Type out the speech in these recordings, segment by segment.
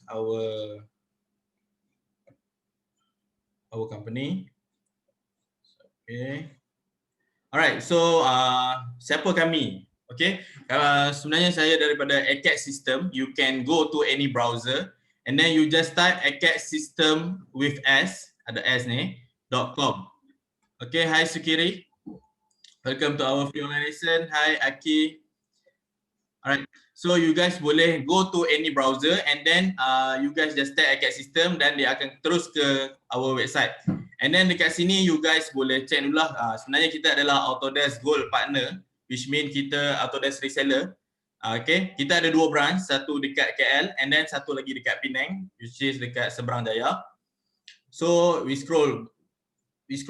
our company. Okay. Alright, so siapa kami? Okay, sebenarnya saya daripada ACAD System. You can go to any browser and then you just type ACAD System with S, ada S ni, .com. Okay, hi Sukiri. Welcome to our free online lesson. Hi Aki. Alright, so you guys boleh go to any browser and then you guys just type ACAD System dan dia akan terus ke our website. And then dekat sini you guys boleh check dulu lah. Sebenarnya kita adalah Autodesk Gold Partner, which mean kita Autodesk reseller. Okay, kita ada 2 branch, satu dekat KL and then satu lagi dekat Penang, which is dekat Seberang Jaya. So we scroll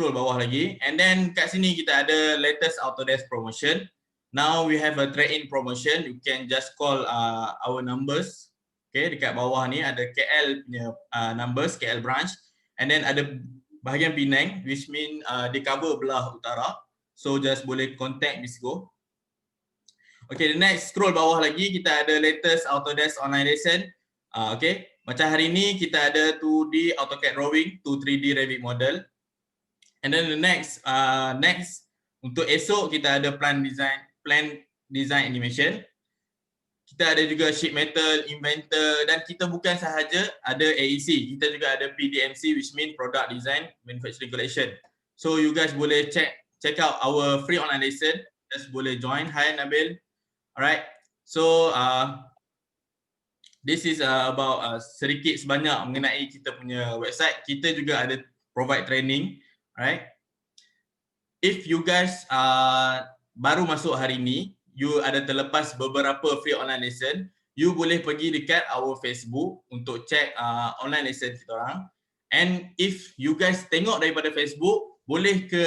bawah lagi and then kat sini kita ada latest Autodesk promotion. Now we have a trade-in promotion. You can just call our numbers. Okay, dekat bawah ni ada KL punya numbers, KL branch, and then ada bahagian Penang, which mean they cover belah utara. So just boleh contact Miss Go. Okay, the next scroll bawah lagi kita ada latest Autodesk online lesson. Okay, macam hari ni kita ada 2D AutoCAD drawing to 3D Revit model. And then the next untuk esok kita ada plan design animation. Kita ada juga sheet metal, inventor dan kita bukan sahaja ada AEC, kita juga ada PDMC, which mean product design manufacturing collection. So you guys boleh check out our free online lesson. Just boleh join. Hi Nabil. Alright. So this is about sedikit sebanyak mengenai kita punya website. Kita juga ada provide training. Alright. If you guys baru masuk hari ni, you ada terlepas beberapa free online lesson, you boleh pergi dekat our Facebook untuk check online lesson kita orang. And if you guys tengok daripada Facebook, boleh ke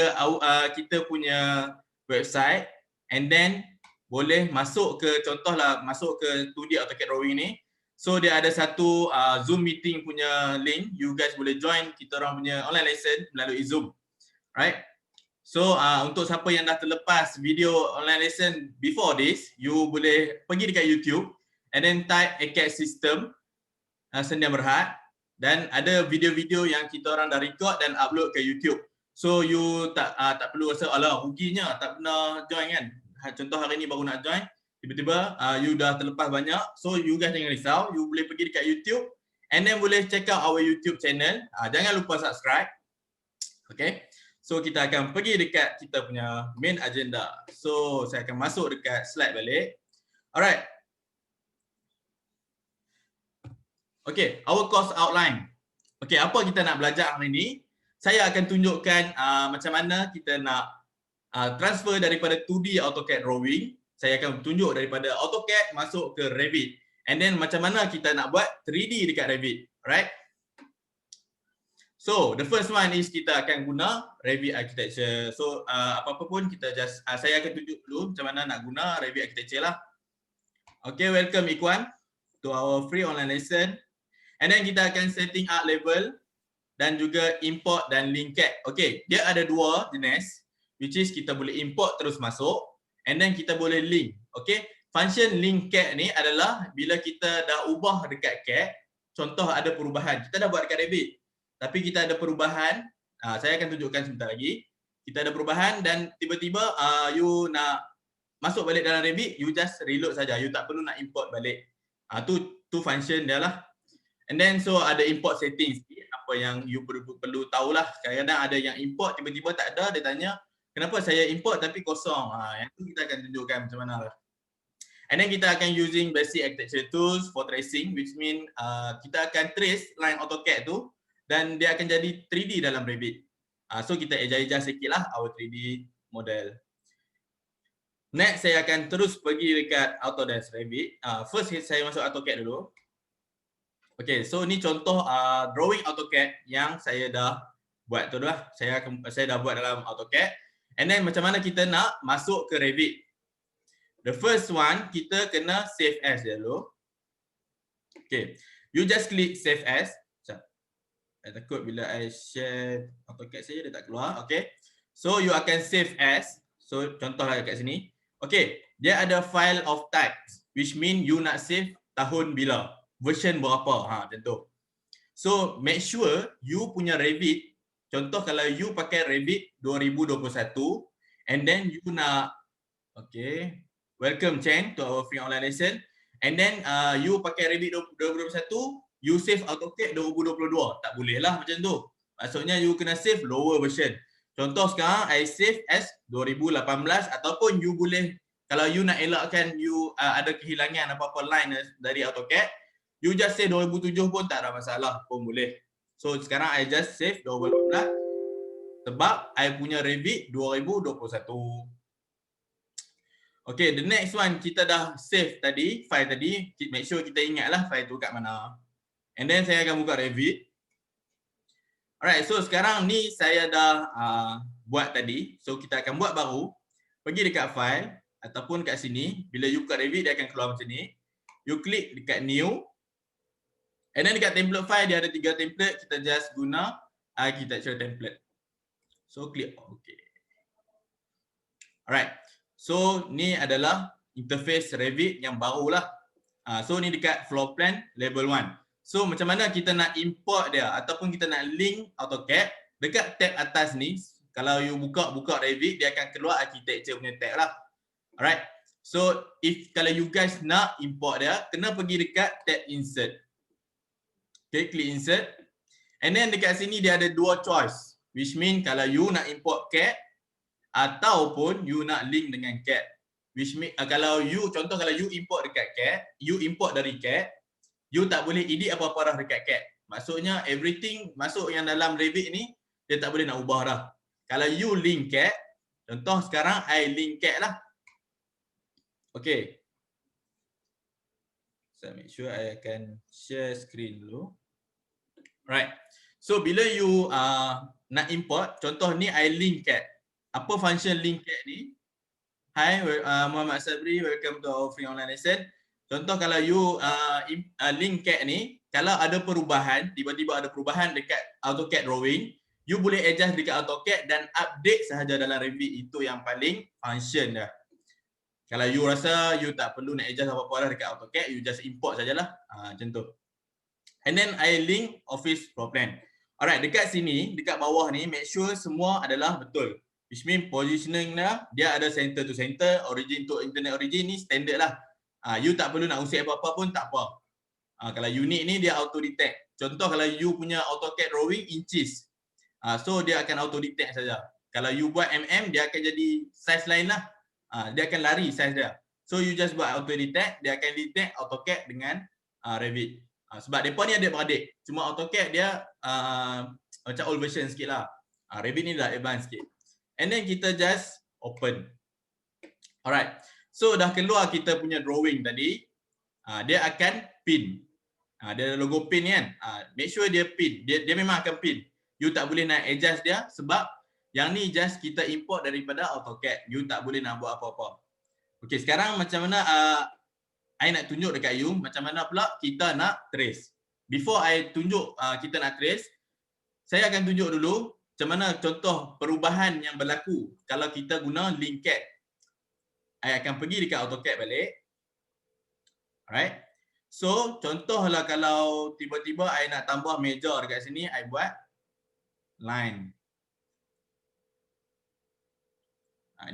kita punya website and then boleh masuk ke, contohlah masuk ke 2D AutoCAD drawing ni. So dia ada satu Zoom meeting punya link, you guys boleh join kita orang punya online lesson melalui Zoom. Right? So untuk siapa yang dah terlepas video online lesson before this, you boleh pergi dekat YouTube and then type ACAD System Sendian Berhad dan ada video-video yang kita orang dah record dan upload ke YouTube. So you tak perlu rasa alah ruginya tak pernah join kan. Contoh hari ni baru nak join, tiba-tiba you dah terlepas banyak. So you guys jangan risau, you boleh pergi dekat YouTube and then boleh check out our YouTube channel. Jangan lupa subscribe. Okay. So kita akan pergi dekat kita punya main agenda. So saya akan masuk dekat slide balik. Alright. Okay, our course outline. Okay, apa kita nak belajar hari ni? Saya akan tunjukkan macam mana kita nak transfer daripada 2D AutoCAD drawing. Saya akan tunjuk daripada AutoCAD masuk ke Revit. And then macam mana kita nak buat 3D dekat Revit. Alright. So, the first one is kita akan guna Revit Architecture. So, apa-apa pun kita just, saya akan tunjuk dulu macam mana nak guna Revit Architecture lah. Okay, welcome Ikwan to our free online lesson. And then kita akan setting up level dan juga import dan link CAD. Okay, dia ada 2 jenis, which is kita boleh import terus masuk and then kita boleh link. Okay, function link CAD ni adalah bila kita dah ubah dekat CAD, contoh ada perubahan, kita dah buat dekat Revit. Tapi kita ada perubahan, saya akan tunjukkan sebentar lagi. Kita ada perubahan dan tiba-tiba you nak masuk balik dalam Revit, you just reload saja. You tak perlu nak import balik. Tu function dia lah. And then so ada import settings, apa yang you perlu tahulah. Kadang-kadang ada yang import tiba-tiba tak ada, dia tanya, kenapa saya import tapi kosong? Yang tu kita akan tunjukkan macam mana lah. And then kita akan using basic architecture tools for tracing, which mean kita akan trace line AutoCAD tu dan dia akan jadi 3D dalam Revit. So kita adjust sikit lah our 3D model. Next saya akan terus pergi dekat Autodesk Revit. First saya masuk AutoCAD dulu. Okay, so ni contoh drawing AutoCAD yang saya dah buat tu lah. Saya dah buat dalam AutoCAD. And then macam mana kita nak masuk ke Revit. The first one, kita kena save as dulu. Okay, you just click save as. Saya takut bila I share AutoCAD saya dia tak keluar. Okay, so you akan save as. So contohlah kat sini. Okay, dia ada file of type, which mean you nak save tahun bila. version berapa. Macam tu. So make sure you punya Revit, contoh kalau you pakai Revit 2021 and then you nak, okay, welcome Chen to our free online lesson, and then you pakai Revit 2021, you save AutoCAD 2022, tak boleh lah macam tu. Maksudnya you kena save lower version. Contoh sekarang I save as 2018 ataupun you boleh, kalau you nak elakkan you ada kehilangan apa-apa line dari AutoCAD, you just save 2007 pun tak ada masalah, pun boleh. So sekarang I just save 2018 sebab I punya Revit 2021. Okay, the next one kita dah save tadi, file tadi, make sure kita ingatlah file tu kat mana. And then saya akan buka Revit. Alright, so sekarang ni saya dah buat tadi. So kita akan buat baru. Pergi dekat file ataupun kat sini. Bila you buka Revit dia akan keluar macam ni. You klik dekat new. And then dekat template file dia ada 3 template. Kita just guna architecture template. So klik OK. Alright. So ni adalah interface Revit yang barulah. So ni dekat floor plan level 1. So macam mana kita nak import dia ataupun kita nak link AutoCAD, dekat tab atas ni kalau you buka Revit dia akan keluar architecture punya tab lah. Alright. So if kalau you guys nak import dia, kena pergi dekat tab insert. Okay, klik insert. And then dekat sini dia ada 2 choice, which mean kalau you nak import CAD ataupun you nak link dengan CAD. Which mean kalau you, contoh kalau you import dekat CAD, you import dari CAD, you tak boleh edit apa-apa dah dekat CAD. Maksudnya everything masuk yang dalam Revit ni, dia tak boleh nak ubah dah. Kalau you link CAD, contoh sekarang I link CAD lah. Okay. So make sure I akan share screen dulu. Right. So bila you nak import, contoh ni I link CAD. Apa function link CAD ni? Hi, Muhammad Sabri, welcome to our free online lesson. Contoh kalau you link CAD ni, kalau ada perubahan, tiba-tiba ada perubahan dekat AutoCAD drawing, you boleh adjust dekat AutoCAD dan update sahaja dalam Revit. Itu yang paling function dah. Kalau you rasa you tak perlu nak adjust apa-apa dah dekat AutoCAD, you just import sajalah. Macam tu. And then I link office floor plan. Alright, dekat sini, dekat bawah ni, make sure semua adalah betul. Which mean positioning dia ada center to center, origin to internet origin ni standard lah. You tak perlu nak usik apa-apa pun tak apa. Kalau unit ni dia auto detect. Contoh kalau you punya AutoCAD drawing inches. So dia akan auto detect saja. Kalau you buat mm dia akan jadi size lain lah. Dia akan lari size dia. So you just buat auto detect, dia akan detect AutoCAD dengan Revit. Sebab depa ni adik-beradik. Cuma AutoCAD dia macam old version sikit lah. Revit ni dah advance sikit. And then kita just open. Alright. So dah keluar kita punya drawing tadi. Dia akan pin. Dia ada logo pin kan. Make sure dia pin. Dia memang akan pin. You tak boleh nak adjust dia sebab yang ni just kita import daripada AutoCAD. You tak boleh nak buat apa-apa. Okay, sekarang macam mana I nak tunjuk dekat you macam mana pula kita nak trace. Before I tunjuk kita nak trace, saya akan tunjuk dulu macam mana contoh perubahan yang berlaku kalau kita guna link CAD. I akan pergi dekat AutoCAD balik. Alright. So, contohlah kalau tiba-tiba I nak tambah meja dekat sini, I buat line.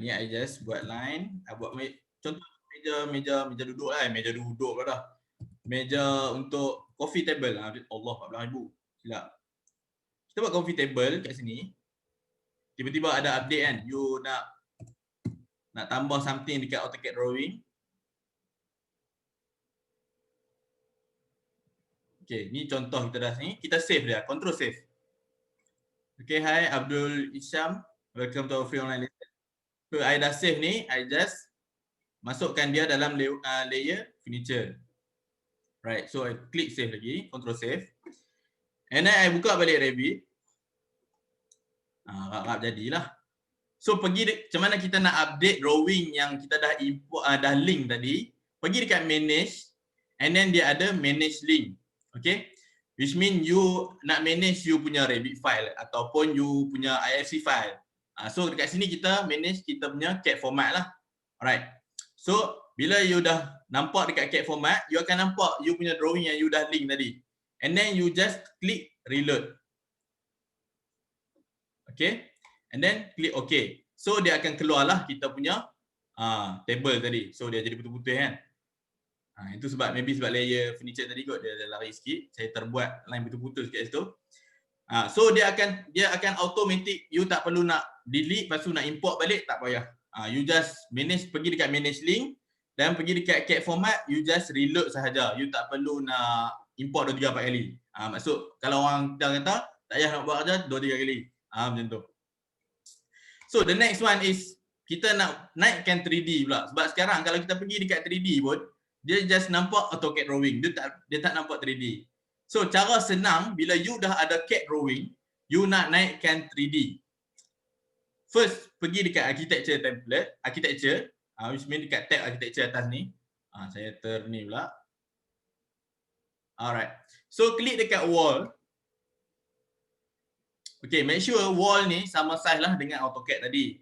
Ni I just buat line. I buat contoh meja duduk lah. Meja duduk pula dah. Meja untuk coffee table. Allah, 14,000. Silap. Kita buat coffee table kat sini. Tiba-tiba ada update kan. You nak tambah something dekat AutoCAD drawing. Okay, ni contoh kita dah sini. Kita save dia. Control save. Okay, hi Abdul Isham. Welcome to our free online lesson. So, I dah save ni. I just masukkan dia dalam layer furniture. Right, so I klik save lagi. Control save. And then I buka balik Revit. Harap jadilah. So, pergi macam mana kita nak update drawing yang kita dah import, dah link tadi. Pergi dekat manage. And then dia ada manage link. Okay, which mean you nak manage you punya Revit file ataupun you punya IFC file. So dekat sini kita manage kita punya CAD format lah. Alright. So bila you dah nampak dekat CAD format, you akan nampak you punya drawing yang you dah link tadi. And then you just click reload. Okay. And then click OK. So dia akan keluarlah kita punya table tadi. So dia jadi betul-betul kan. Itu sebab maybe sebab layer furniture tadi kot dia lari sikit. Saya terbuat line betul-betul kat situ. So dia akan automatic, you tak perlu nak delete lepas tu nak import balik, tak payah. You just pergi dekat manage link dan pergi dekat CAD format, you just reload sahaja. You tak perlu nak import 2-3 kali. Maksud kalau orang kata tak payah nak buat kerja 2-3 kali. Macam tu. So the next one is kita nak naikkan 3D pula. Sebab sekarang kalau kita pergi dekat 3D pun, dia just nampak AutoCAD drawing. Dia tak nampak 3D. So cara senang bila you dah ada CAD drawing, you nak naikkan 3D. First, pergi dekat architecture template, architecture, which mean dekat tab architecture atas ni. Saya ni pula. Alright. So klik dekat wall. Okay, make sure wall ni sama size lah dengan AutoCAD tadi.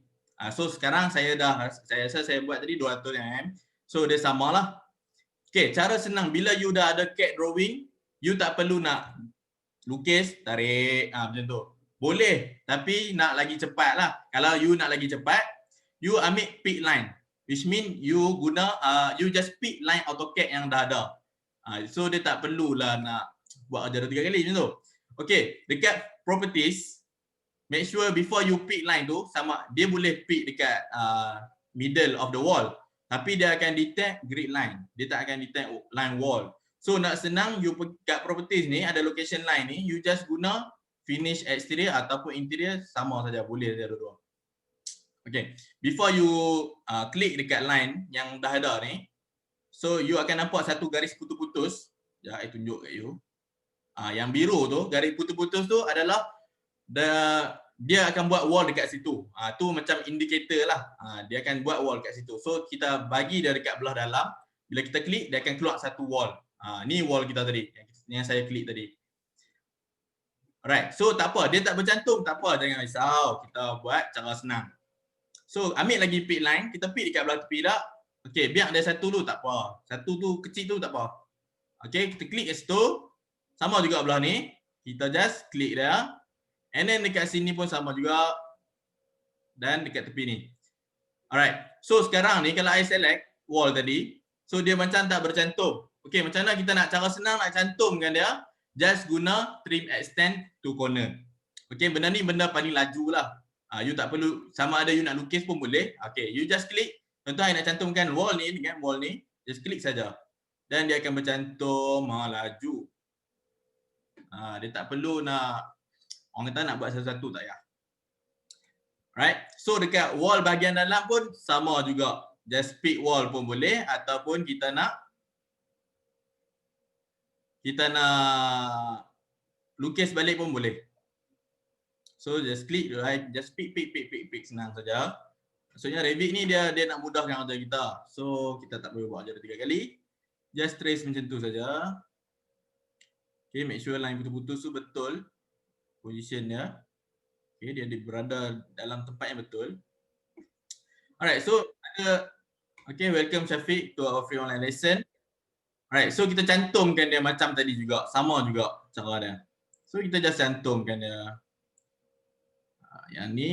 So sekarang saya rasa saya buat tadi 200 mm. So dia samalah. Okay, cara senang bila you dah ada CAD drawing, you tak perlu nak lukis, tarik, macam tu. Boleh, tapi nak lagi cepat lah. Kalau you nak lagi cepat, you ambil pick line. Which mean you guna, you just pick line AutoCAD yang dah ada. So dia tak perlulah nak buat kerja 2-3 kali macam tu. Okay, dekat properties, make sure before you pick line tu, sama dia boleh pick dekat middle of the wall. Tapi dia akan detect grid line. Dia tak akan detect line wall. So nak senang, you kat properties ni ada location line ni, you just guna finish exterior ataupun interior, sama saja, boleh saja dua-dua. Okay, before you klik dekat line yang dah ada ni, so you akan nampak satu garis putus-putus. Sekejap, saya tunjuk kat you. Yang biru tu, garis putus-putus tu adalah dia akan buat wall dekat situ. Tu macam indicator lah. Dia akan buat wall dekat situ. So kita bagi dia dekat belah dalam. Bila kita klik, dia akan keluar satu wall. Ni wall kita tadi, yang saya klik tadi. Alright, so tak apa, dia tak bercantum, tak apa, jangan risau. Kita buat cara senang. So ambil lagi pick line, kita pick dekat belah tepi dah. Okay, biar ada satu tu tak apa. Satu tu kecil tu tak apa. Okay, kita klik kat situ. Sama juga belah ni. Kita just klik dia. And then dekat sini pun sama juga. Dan dekat tepi ni. Alright. So sekarang ni kalau I select wall tadi. So dia macam tak bercantum. Okay, macam mana kita nak cara senang nak cantumkan dia. Just guna trim extend to corner. Okay, benda ni benda paling laju lah. You tak perlu, sama ada you nak lukis pun boleh. Okay, you just klik. Contoh I nak cantumkan wall ni dengan wall ni. Just klik saja. Dan dia akan bercantum laju. Dia tak perlu nak, orang kata nak buat satu-satu tak payah. Right. So dekat wall bahagian dalam pun sama juga. Just pick wall pun boleh ataupun kita nak lukis balik pun boleh. So just klik, right? Just pick senang saja. Maksudnya Revit ni dia nak mudahkan kerja kita. So kita tak perlu buat kerja 3 kali. Just trace macam tu saja. Okay, make sure line putus-putus tu betul position dia. Okay, dia berada dalam tempat yang betul. Alright, so okay, welcome Syafiq to our free online lesson. Alright, so kita cantumkan dia macam tadi juga, sama juga cara dia. So kita just cantumkan dia. Yang ni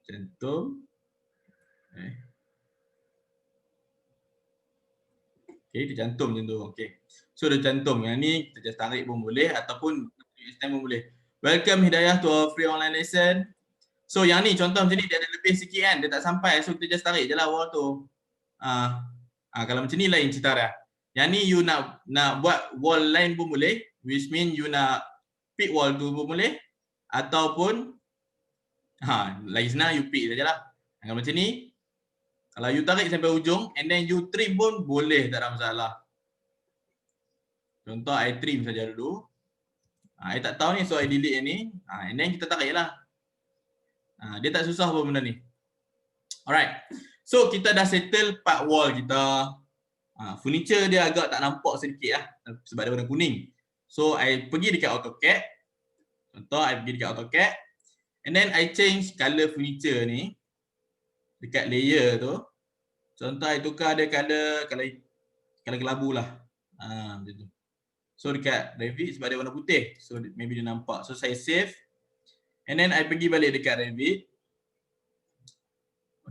cantum. Okay, dia cantum macam tu. Okay. So dia cantum. Yang ni kita just tarik pun boleh ataupun extend pun boleh. Welcome Hidayah to our free online lesson. So yang ni contoh macam ni dia ada lebih sikit kan, dia tak sampai. So kita just tarik je lah wall tu. Kalau macam ni lain cerita dia. Yang ni you nak buat wall line pun boleh, which mean you nak pick wall tu pun boleh. Ataupun lagi senang you pick sajalah. Kalau macam ni, kalau you tarik sampai ujung and then you trim pun boleh, tak ada masalah. Contoh I trim saja dulu. I tak tahu ni, so I delete yang ni. And then kita tarik lah. Dia tak susah pun benda ni. Alright. So kita dah settle part wall kita. Furniture dia agak tak nampak sedikit lah. Sebab dia warna kuning. So I pergi dekat AutoCAD. Contoh I pergi dekat AutoCAD. And then I change color furniture ni. Dekat layer tu. Contoh I tukar dia color kelabu lah. Macam tu. So dekat Revit sebab dia warna putih. So maybe dia nampak. So saya save. And then I pergi balik dekat Revit.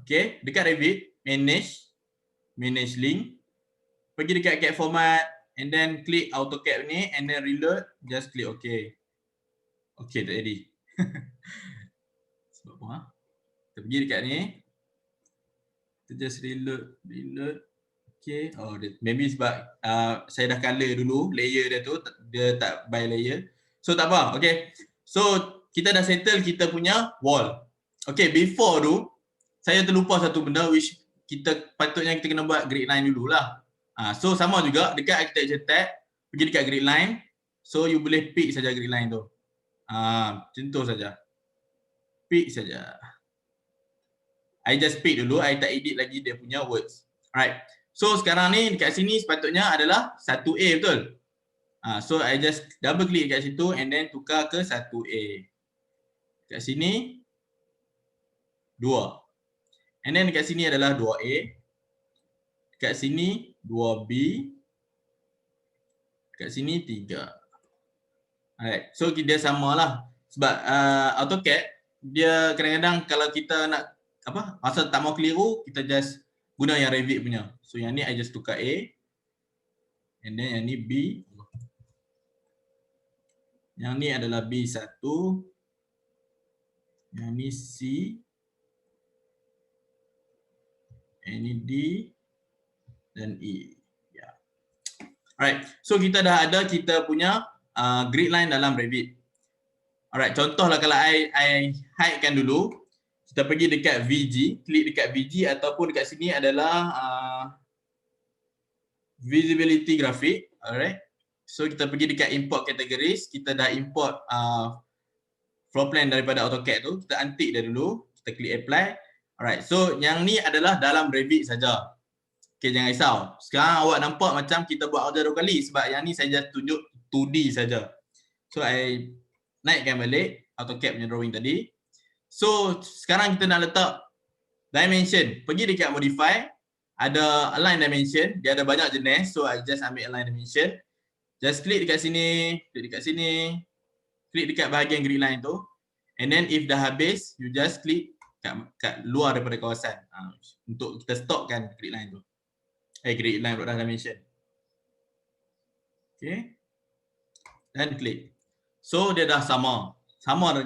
Okay, dekat Revit, manage link. Pergi dekat CAD format and then klik AutoCAD ni and then reload, just klik OK. OK, tak jadi. Sebab apa? Kita pergi dekat ni. Kita just reload. Okay, maybe sebab saya dah color dulu layer dia tu, dia tak by layer. So tak apa, okay. So kita dah settle kita punya wall. Okay, before tu saya terlupa satu benda which patutnya kita kena buat grid line dululah. So sama juga dekat architecture tab, pergi dekat grid line. So you boleh pick saja grid line tu. Macam tu saja. Pick saja. I just pick dulu, I tak edit lagi dia punya words. Alright. So sekarang ni dekat sini sepatutnya adalah 1A, betul? So I just double click dekat situ and then tukar ke 1A. Dekat sini 2. And then dekat sini adalah 2A. Dekat sini 2B. Dekat sini 3. Alright. So dia samalah. Sebab AutoCAD dia kadang-kadang kalau kita nak masa tak mau keliru, kita just guna yang Revit punya. So yang ni I just tukar A. And then yang ni B. Yang ni adalah B1. Yang ni C. Yang ni D. Dan E. Yeah. Alright. So kita dah ada kita punya grid line dalam Revit. Alright. Contohlah kalau I hidekan dulu. Kita pergi dekat VG. Klik dekat VG ataupun dekat sini adalah visibility graphic. Alright. So kita pergi dekat import categories. Kita dah import floor plan daripada AutoCAD tu. Kita untick dia dulu. Kita klik apply. Alright. So yang ni adalah dalam Revit saja. Okay, jangan risau. Sekarang awak nampak macam kita buat order 2 kali sebab yang ni saya just tunjuk 2D saja. So I naikkan balik AutoCAD punya drawing tadi. So sekarang kita nak letak dimension. Pergi dekat modify, ada align dimension, dia ada banyak jenis. So I just ambil align dimension. Just klik dekat sini, klik dekat sini. Klik dekat bahagian grid line tu. And then if dah habis, you just klik kat luar daripada kawasan. Untuk kita stopkan grid line tu. Grid line product dimension. Okay. Dan klik. So dia dah sama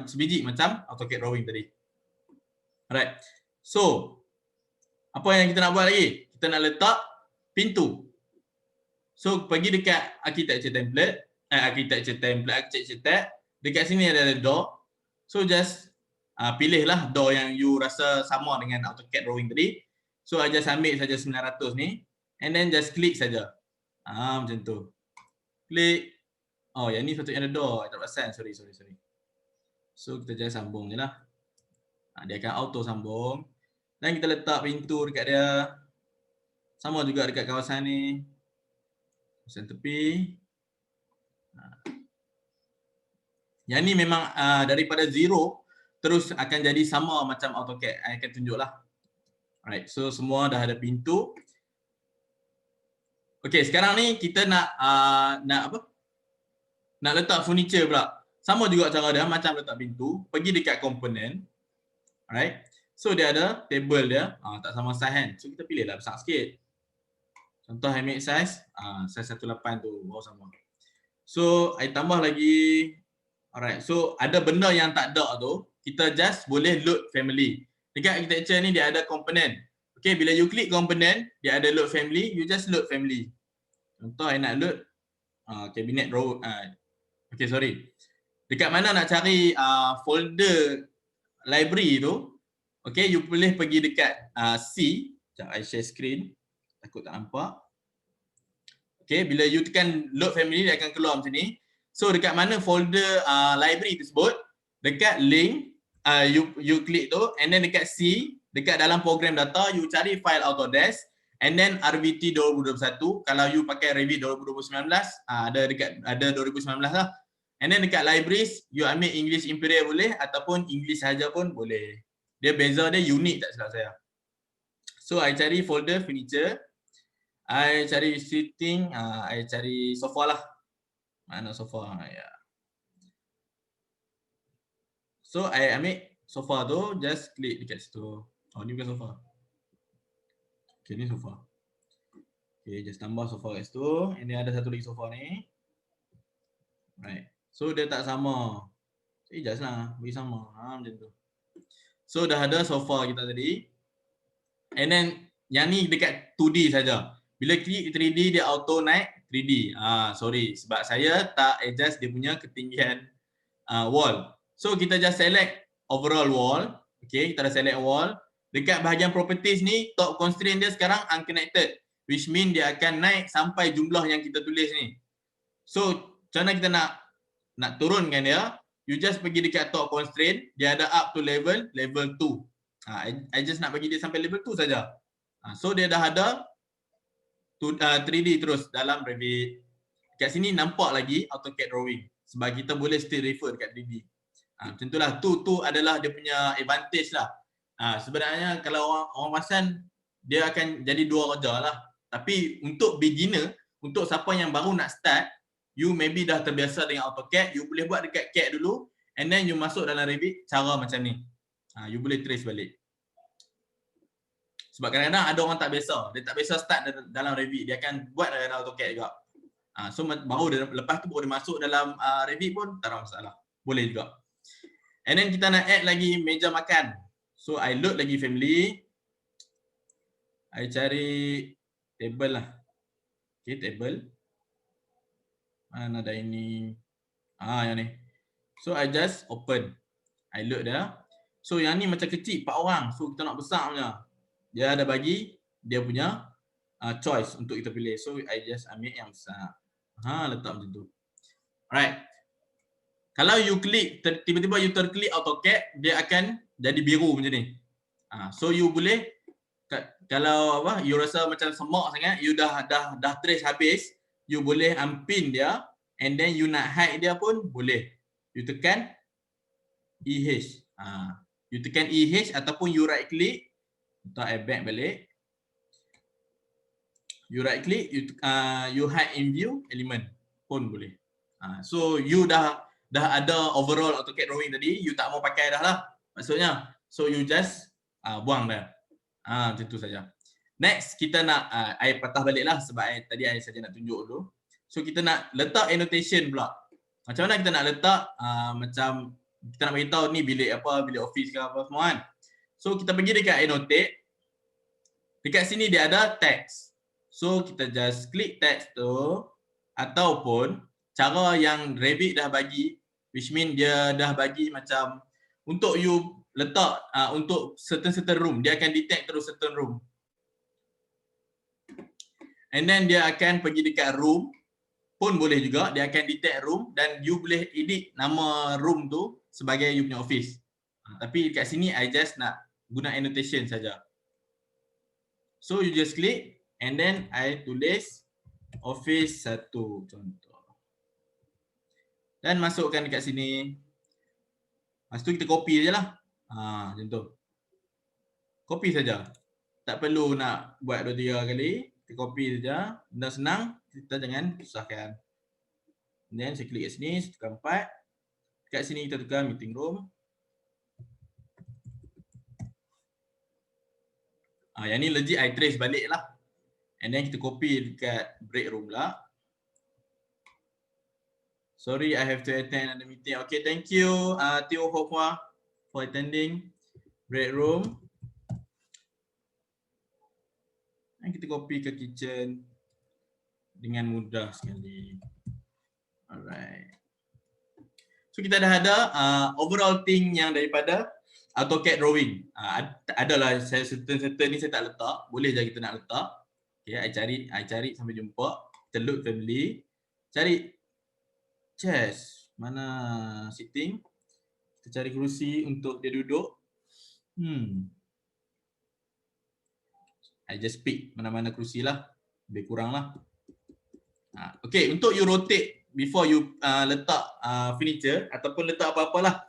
sebiji macam AutoCAD drawing tadi. Alright. So apa yang kita nak buat lagi? Kita nak letak pintu. So pergi dekat architecture tab. Dekat sini ada door. So just pilihlah door yang you rasa sama dengan AutoCAD drawing tadi. So I just ambil saja 900 ni and then just klik saja. Macam tu. Klik. Yang ni sepatutnya ada door. I tak perasan. Sorry. So kita just sambung je lah. Dia akan auto sambung. Dan kita letak pintu dekat dia. Sama juga dekat kawasan ni. Kawasan tepi. Yang ni memang daripada 0 terus akan jadi sama macam AutoCAD. I akan tunjuklah. Alright, so semua dah ada pintu. Okay, sekarang ni kita nak nak letak furniture pula. Sama juga cara dia macam letak pintu. Pergi dekat component. Alright. So dia ada table dia. Tak sama size kan. So kita pilihlah besar sikit. Contoh I make size. Size 18 tu. Sama. So I tambah lagi. Alright. So ada benda yang tak ada tu. Kita just boleh load family. Dekat architecture ni dia ada component. Okay. Bila you klik component. Dia ada load family. You just load family. Contoh I nak load. Cabinet row. Okay, sorry. Dekat mana nak cari folder library tu, okay, you boleh pergi dekat C. Sekejap, I share screen. Takut tak nampak. Okay, bila you tekan load family, dia akan keluar macam ni. So, dekat mana folder library tersebut, dekat link, you klik tu, and then dekat C, dekat dalam program data, you cari file Autodesk, and then RVT 2021. Kalau you pakai Revit 2019, ada 2019 lah. And then dekat libraries, you ambil English Imperial boleh ataupun English saja pun boleh. Dia beza dia unik tak silap saya. So I cari folder furniture, I cari seating, I cari sofa lah. Mana sofa? Ya. So I ambil sofa tu, just klik dekat situ. Oh, ni bukan sofa. Okay, ni sofa. Okay, just tambah sofa kat situ. And then ada satu lagi sofa ni. Right. So dia tak sama. Just lah, bagi sama. Macam tu. So dah ada sofa kita tadi. And then yang ni dekat 2D saja. Bila klik 3D dia auto naik 3D. Sorry sebab saya tak adjust dia punya ketinggian wall. So kita just select overall wall. Okay, kita dah select wall. Dekat bahagian properties ni top constraint dia sekarang unconnected, which mean dia akan naik sampai jumlah yang kita tulis ni. So macam mana kita nak turunkan dia? You just pergi dekat top constraint, dia ada up to level 2. I just nak bagi dia sampai level 2 saja. So dia dah ada 3D terus dalam Revit. Kat sini nampak lagi AutoCAD drawing sebab kita boleh still refer dekat 3D. Macam itulah, tu adalah dia punya advantage lah. Sebenarnya kalau orang pasan dia akan jadi dua kerja lah. Tapi untuk beginner, untuk siapa yang baru nak start, you maybe dah terbiasa dengan AutoCAD, you boleh buat dekat CAD dulu and then you masuk dalam Revit cara macam ni. You boleh trace balik. Sebab kadang-kadang ada orang tak biasa, dia tak biasa start dalam Revit, dia akan buat dalam AutoCAD juga. So baru lepas tu baru dia masuk dalam Revit pun tak ada masalah. Boleh juga. And then kita nak add lagi meja makan. So I load lagi family. I cari table lah. Okay, table. Mana ada ini? Yang ni. So I just open. I load dia. So yang ni macam kecil 4 orang. So kita nak besar punya. Dia ada bagi dia punya choice untuk kita pilih. So I just ambil yang besar. Letak macam tu. Alright. Kalau you klik, tiba-tiba you terklik AutoCAD, dia akan jadi biru macam ni. So you boleh, kalau you rasa macam semak sangat, you dah trace habis, you boleh unpin dia and then you nak hide dia pun boleh. You tekan EH. You tekan EH ataupun you right click. Letak back balik. You right click, you hide in view element pun boleh. So you dah ada overall AutoCAD drawing tadi, you tak mau pakai dah lah maksudnya. So you just buang dah. Macam tu saja. Next kita nak I patah balik lah sebab tadi I saja nak tunjuk dulu. So kita nak letak annotation pula. Macam mana kita nak letak macam kita nak beritahu ni bilik apa, bilik office ke apa semua kan. So kita pergi dekat annotate. Dekat sini dia ada text. So kita just klik text tu ataupun cara yang Revit dah bagi, which mean dia dah bagi macam untuk you letak untuk certain room, dia akan detect terus certain room. And then dia akan pergi dekat room pun boleh juga, dia akan detect room dan you boleh edit nama room tu sebagai you punya office. Tapi kat sini I just nak guna annotation saja. So you just click and then I tulis office 1 contoh. Dan masukkan dekat sini. Lepas tu kita copy je lah. Macam tu. Copy saja. Tak perlu nak buat 2-3 kali. Kita copy saja. Benda senang. Kita jangan susahkan. Then saya klik kat sini. Saya tukar 4. Dekat sini kita tukar meeting room. Yang ni legit I trace balik lah. And then kita copy dekat break room lah. Sorry, I have to attend another meeting. Okay, thank you, Teo Ho Hua, for attending. Break room. Dan kita copy ke kitchen dengan mudah sekali. Alright. So kita dah ada overall thing yang daripada AutoCAD drawing. Adalah saya certain ni saya tak letak. Boleh je kita nak letak. Okay, I cari sampai jumpa. Kita load family. Cari chairs, mana sitting, kita cari kerusi untuk dia duduk. I just pick mana-mana kerusi lah, lebih kurang lah. Okay, untuk you rotate before you letak furniture ataupun letak apa-apalah,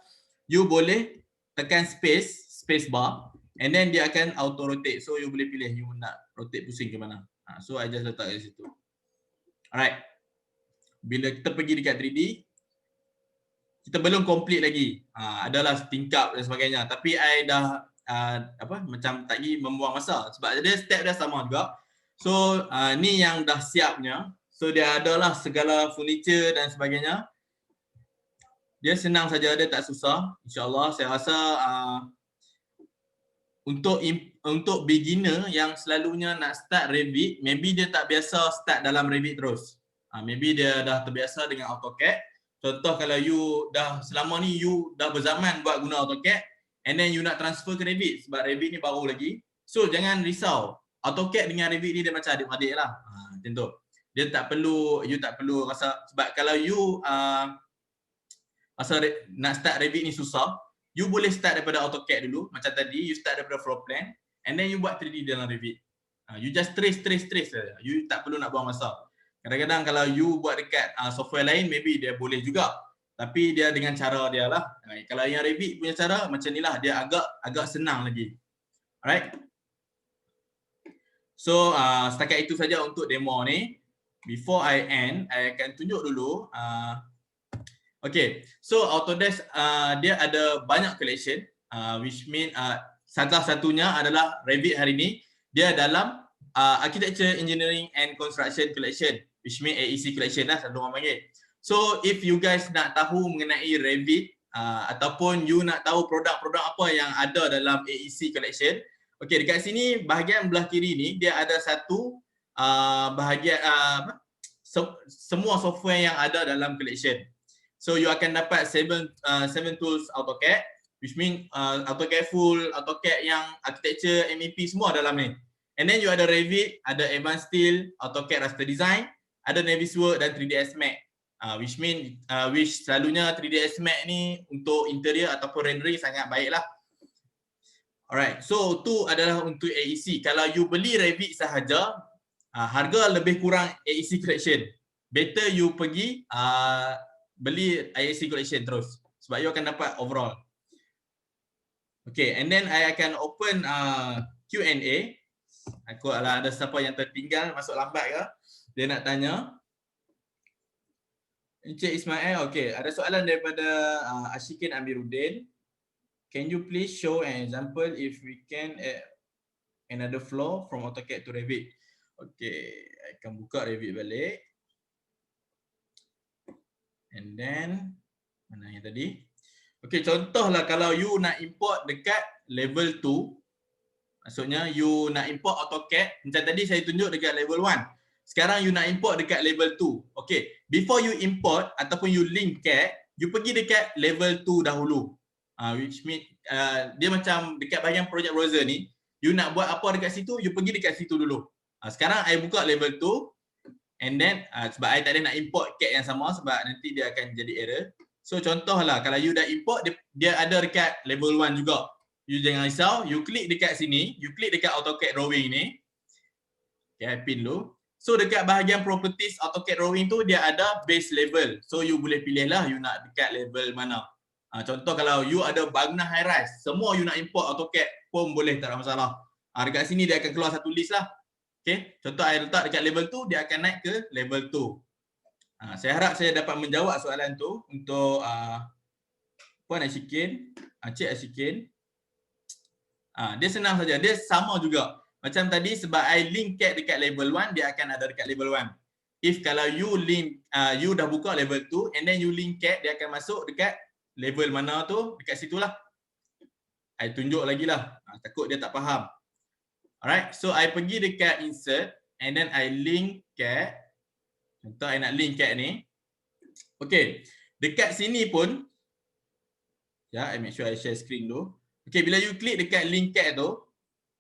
you boleh tekan space bar And then dia akan auto rotate. So you boleh pilih you nak rotate pusing ke mana. So I just letak kat situ. Alright. Bila kita pergi dekat 3D, kita belum complete lagi. Adalah tingkap dan sebagainya. Tapi I dah macam tak pergi membuang masa sebab dia step dia sama juga. So ni yang dah siapnya. So dia adalah segala furniture dan sebagainya. Dia senang saja, dia tak susah. InsyaAllah saya rasa untuk beginner yang selalunya nak start Revit, maybe dia tak biasa start dalam Revit terus. Maybe dia dah terbiasa dengan AutoCAD. Contoh kalau you dah selama ni you dah berzaman buat guna AutoCAD and then you nak transfer ke Revit sebab Revit ni baru lagi. So jangan risau. AutoCAD dengan Revit ni dia macam adik-beradik lah. Macam tu. Dia tak perlu, you tak perlu rasa sebab kalau you nak start Revit ni susah, you boleh start daripada AutoCAD dulu. Macam tadi, you start daripada floor plan and then you buat 3D dalam Revit. You just trace saja. You tak perlu nak buang masa. Kadang-kadang kalau you buat dekat software lain, maybe dia boleh juga. Tapi dia dengan cara dia lah. Kalau yang Revit punya cara, macam ni lah. Dia agak senang lagi. Alright. So, setakat itu saja untuk demo ni. Before I end, I akan tunjuk dulu. Okay, so Autodesk dia ada banyak collection, which mean salah satunya adalah Revit hari ni. Dia dalam Architecture, Engineering and Construction Collection, which mean AEC Collection lah selalu orang panggil. So if you guys nak tahu mengenai Revit ataupun you nak tahu produk-produk apa yang ada dalam AEC Collection, okay, dekat sini bahagian belah kiri ni dia ada satu bahagian semua software yang ada dalam collection. So you akan dapat 7 tools AutoCAD, which mean AutoCAD full, AutoCAD yang architecture, MEP semua dalam ni. And then you ada Revit, ada Advanced Steel, AutoCAD Raster Design, ada Navisworks dan 3ds Max. Which selalunya 3ds Max ni untuk interior ataupun rendering sangat baik lah. Alright, so tu adalah untuk AEC. Kalau you beli Revit sahaja, harga lebih kurang AEC Collection. Better you pergi beli AEC Collection terus sebab you akan dapat overall. Okay, and then I akan open Q&A. Aku ada siapa yang tertinggal masuk lambat ke? Dia nak tanya. Encik Ismail, okay, ada soalan daripada Ashikin Amiruddin. Can you please show an example if we can add another floor from AutoCAD to Revit? Okay, I akan buka Revit balik. And then, mana yang tadi? Okay, contohlah kalau you nak import dekat level 2. Maksudnya you nak import AutoCAD. Macam tadi saya tunjuk dekat level 1. Sekarang you nak import dekat level 2. Okay, before you import ataupun you link CAD, you pergi dekat level 2 dahulu. Which mean dia macam dekat bahagian project browser ni, you nak buat apa dekat situ, you pergi dekat situ dulu. Sekarang I buka level 2. And then sebab I tak ada nak import CAD yang sama sebab nanti dia akan jadi error. So contohlah kalau you dah import, dia ada dekat level 1 juga. You jangan risau, you klik dekat sini, you klik dekat AutoCAD drawing ni. Okay, I pin dulu. So dekat bahagian properties AutoCAD drawing tu dia ada base level. So you boleh pilih lah you nak dekat level mana. Contoh kalau you ada bangunan high rise, semua you nak import AutoCAD pun boleh, tak ada masalah. Dekat sini dia akan keluar satu list lah. Okay, contoh saya letak dekat level 2, dia akan naik ke level 2. Saya harap saya dapat menjawab soalan tu untuk Puan Ashikin, Cik Ashikin. Dia senang saja, dia sama juga. Macam tadi sebab I link CAD dekat level 1, dia akan ada dekat level 1. If kalau you link, you dah buka level 2 and then you link CAD, dia akan masuk dekat level mana tu, dekat situlah. I tunjuk lagi lah, takut dia tak faham. Alright, so I pergi dekat insert and then I link CAD. Contoh I nak link CAD ni. Okay, dekat sini pun, ya, I make sure I share screen dulu. Okay, bila you klik dekat link CAD tu,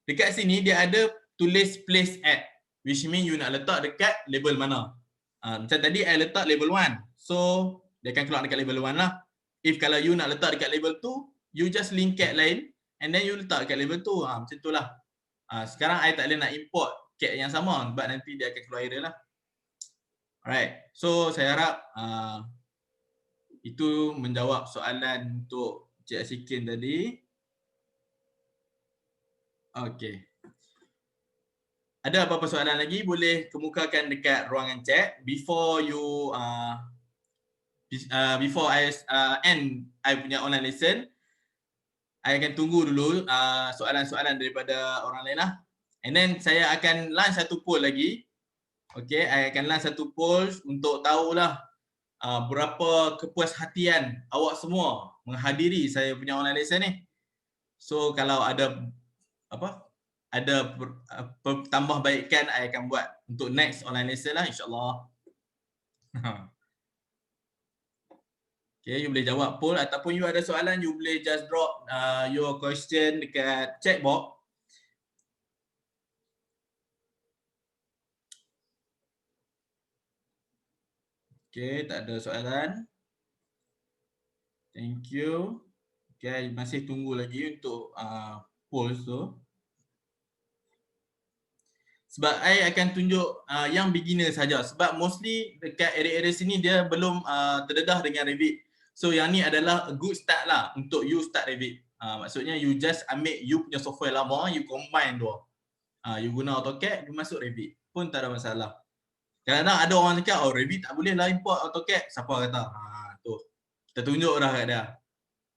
dekat sini dia ada tulis place at, which mean you nak letak dekat level mana. Macam tadi I letak level 1. So, dia akan keluar dekat level 1 lah. If kalau you nak letak dekat level 2, you just link CAD lain and then you letak dekat level 2. Macam tu lah. Sekarang I tak boleh nak import CAD yang sama sebab nanti dia akan keluar error lah. Alright, so saya harap itu menjawab soalan untuk Cik Ashikin tadi. Okey. Ada apa-apa soalan lagi boleh kemukakan dekat ruangan chat before you before I end I punya online lesson. I akan tunggu dulu soalan-soalan daripada orang lain lah. And then saya akan launch satu poll lagi. Okay, I akan launch satu poll untuk tahulah berapa kepuashatian awak semua menghadiri saya punya online lesson ni. So kalau ada tambahbaikan, I akan buat untuk next online lesson lah, insyaAllah. Okay, you boleh jawab poll ataupun you ada soalan, you boleh just drop your question dekat chat box. Okay, tak ada soalan. Thank you. Okay, masih tunggu lagi untuk polls tu. Sebab I akan tunjuk yang beginner saja. Sebab mostly dekat area-area sini dia belum terdedah dengan Revit. So yang ni adalah a good start lah untuk you start Revit. Maksudnya you just ambil you punya software lama, you combine dua. You guna AutoCAD, you masuk Revit. Pun tak ada masalah. Kadang-kadang ada orang cakap, oh Revit tak boleh lah import AutoCAD. Siapa kata? Tu. Kita tunjuk dah kat dia.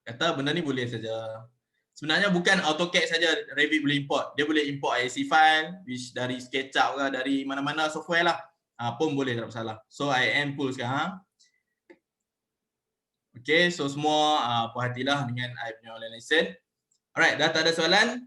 Kata benda ni boleh saja. Sebenarnya bukan AutoCAD saja Revit boleh import. Dia boleh import ISC file which dari SketchUp ke dari mana-mana software lah. Pun boleh, tak ada masalah. So I end poll sekarang. Okay, so semua puas hatilah dengan I punya online lesson. Alright, dah tak ada soalan.